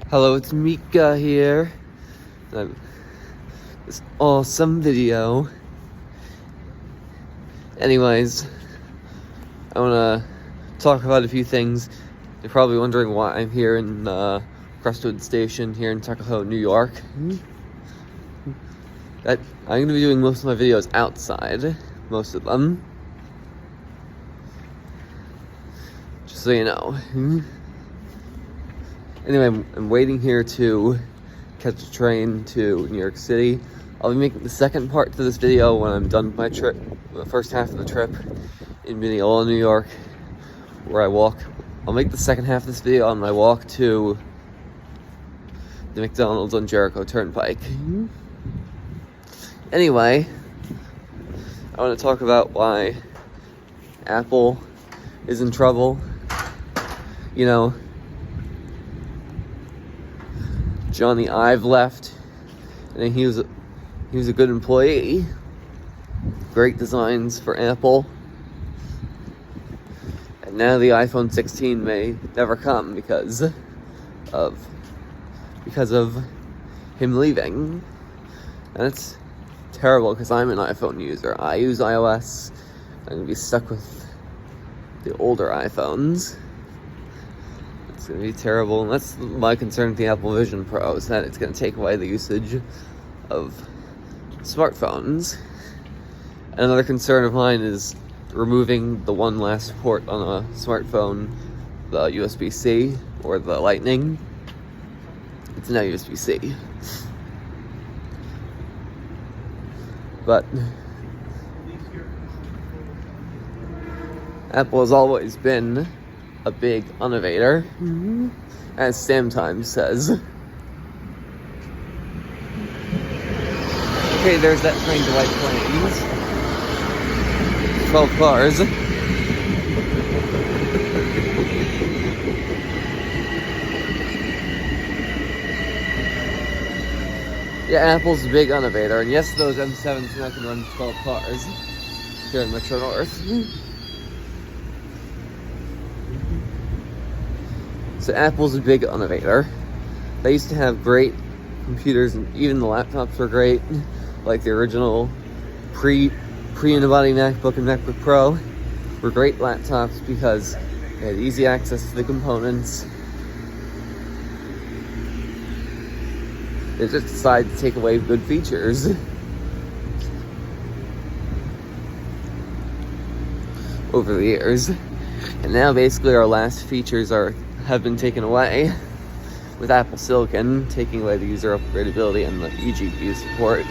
Hello, it's Mika here. This awesome video. Anyways, I want to talk about a few things. You're probably wondering why I'm here in Crestwood Station here in Tuckahoe, New York. I'm going to be doing most of my videos outside, most of them. Just so you know. Anyway, I'm waiting here to catch a train to New York City. I'll be making the second part to this video when I'm done with my trip, the first half of the trip in Mineola, New York, where I walk. I'll make the second half of this video on my walk to the McDonald's on Jericho Turnpike. Anyway, I want to talk about why Apple is in trouble. You know, Jony Ive left, and he was a good employee. Great designs for Apple. And now the iPhone 16 may never come because of him leaving. And it's terrible because I'm an iPhone user. I use iOS. I'm gonna be stuck with the older iPhones. It's going to be terrible, and that's my concern with the Apple Vision Pro, is that it's going to take away the usage of smartphones. And another concern of mine is removing the one last port on a smartphone, the USB-C or the Lightning. It's now USB-C. But Apple has always been a big innovator, as Sam Times says. Okay, there's that train to White Plains. 12 cars. Yeah, Apple's a big innovator, and yes, those M7s now can run 12 cars here in Metro North. So Apple's a big innovator. They used to have great computers, and even the laptops were great, like the original pre-unibody MacBook and MacBook Pro were great laptops because they had easy access to the components. They just decided to take away good features. Over the years. And now basically our last features have been taken away, with Apple Silicon taking away the user upgradability and the eGPU support.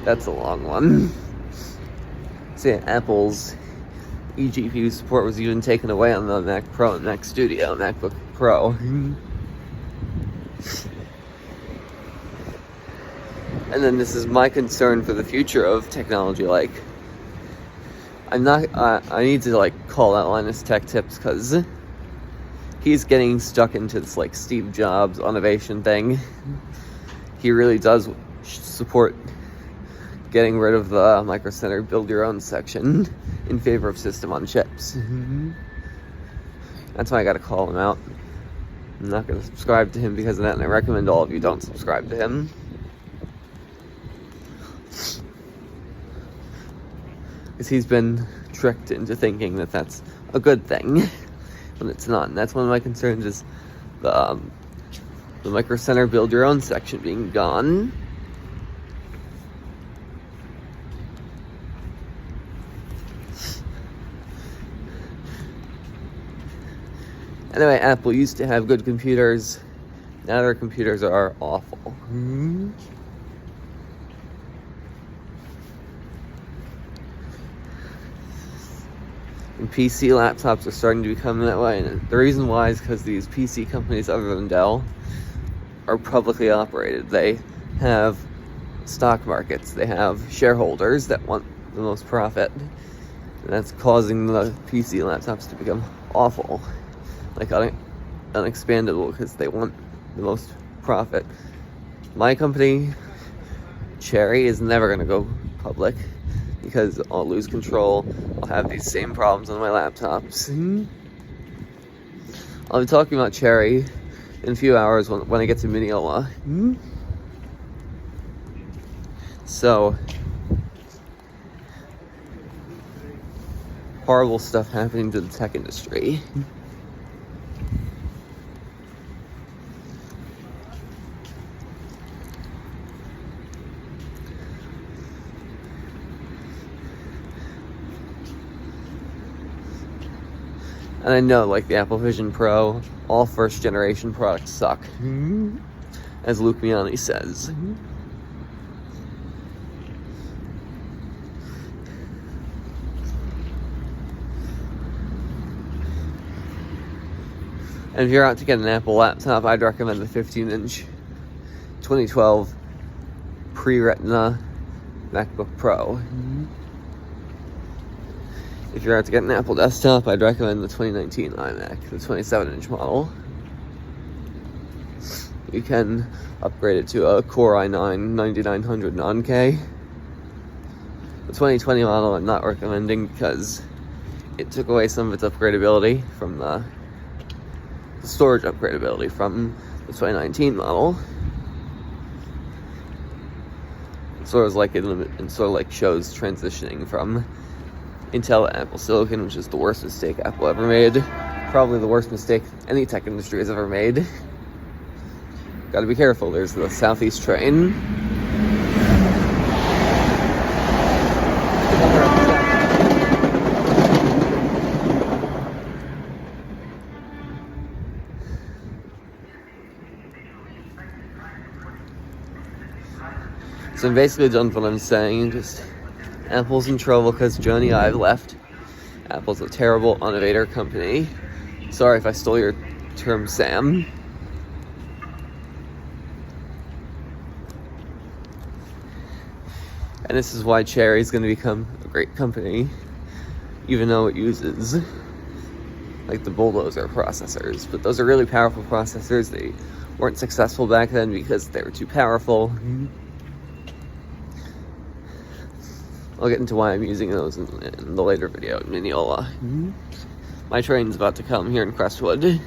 That's a long one. See, Apple's eGPU support was even taken away on the Mac Pro and Mac Studio, MacBook Pro. And then this is my concern for the future of technology. Like, I need to call out Linus Tech Tips, because he's getting stuck into this Steve Jobs innovation thing. He really does support getting rid of the Micro Center build your own section in favor of system on chips. That's why I gotta call him out. I'm not gonna subscribe to him because of that, and I recommend all of you don't subscribe to him. Because he's been tricked into thinking that that's a good thing when it's not. And that's one of my concerns, is the Micro Center build your own section being gone. Anyway, Apple used to have good computers. Now their computers are awful. And PC laptops are starting to become that way. And the reason why is because these PC companies, other than Dell, are publicly operated. They have stock markets. They have shareholders that want the most profit. And that's causing the PC laptops to become awful. like unexpandable because they want the most profit. My company, Cherry, is never going to go public because I'll lose control. I'll have these same problems on my laptops. I'll be talking about Cherry in a few hours when I get to Mineola. So, horrible stuff happening to the tech industry. And I know, like, the Apple Vision Pro, all first-generation products suck. As Luke Jony says. And if you're out to get an Apple laptop, I'd recommend the 15-inch 2012 Pre-Retina MacBook Pro. If you're out to get an Apple desktop, I'd recommend the 2019 iMac, the 27-inch model. You can upgrade it to a Core i9 9900 non-K. The 2020 model I'm not recommending because it took away some of its upgradability from the storage upgradability from the 2019 model. It sort of like shows transitioning from Intel to Apple Silicon, which is the worst mistake Apple ever made. Probably the worst mistake any tech industry has ever made. Gotta be careful, there's the Southeast train. So I'm basically done with what I'm saying, just Apple's in trouble because Jony Ive left. Apple's a terrible innovator company. Sorry if I stole your term, Sam. And this is why Cherry's going to become a great company, even though it uses, like, the bulldozer processors. But those are really powerful processors. They weren't successful back then because they were too powerful. I'll get into why I'm using those in the later video in Mineola. My train's about to come here in Crestwood.